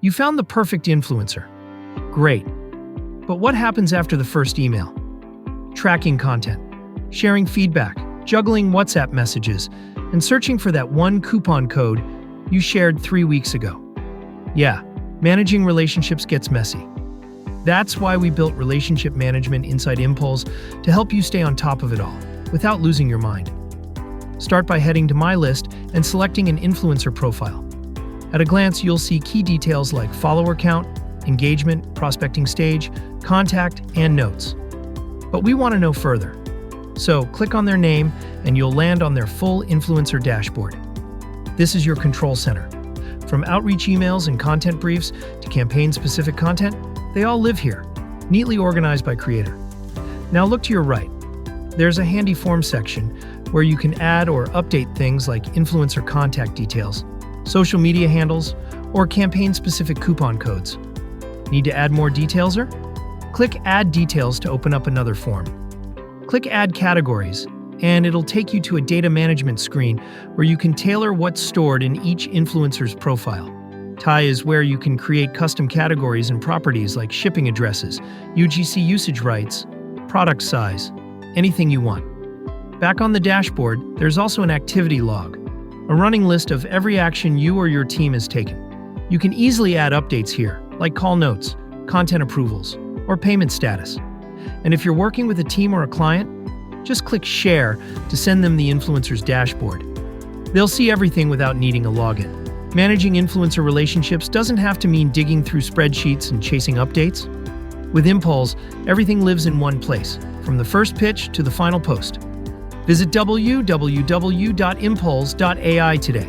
You found the perfect influencer. Great. But what happens after the first email? Tracking content, sharing feedback, juggling WhatsApp messages, and searching for that one coupon code you shared 3 weeks ago. Yeah, managing relationships gets messy. That's why we built relationship management inside Impulse to help you stay on top of it all, without losing your mind. Start by heading to My List and selecting an influencer profile. At a glance, you'll see key details like follower count, engagement, prospecting stage, contact, and notes. But we want to know further. So click on their name and you'll land on their full influencer dashboard. This is your control center. From outreach emails and content briefs to campaign-specific content, they all live here, neatly organized by creator. Now look to your right. There's a handy form section where you can add or update things like influencer contact details, social media handles, or campaign-specific coupon codes. Need to add more details? Click Add Details to open up another form. Click Add Categories, and it'll take you to a data management screen where you can tailor what's stored in each influencer's profile. Tie is where you can create custom categories and properties like shipping addresses, UGC usage rights, product size, anything you want. Back on the dashboard, there's also an activity log, a running list of every action you or your team has taken. You can easily add updates here, like call notes, content approvals, or payment status. And if you're working with a team or a client, just click Share to send them the influencer's dashboard. They'll see everything without needing a login. Managing influencer relationships doesn't have to mean digging through spreadsheets and chasing updates. With Impulse, everything lives in one place, from the first pitch to the final post. Visit www.impulse.ai today.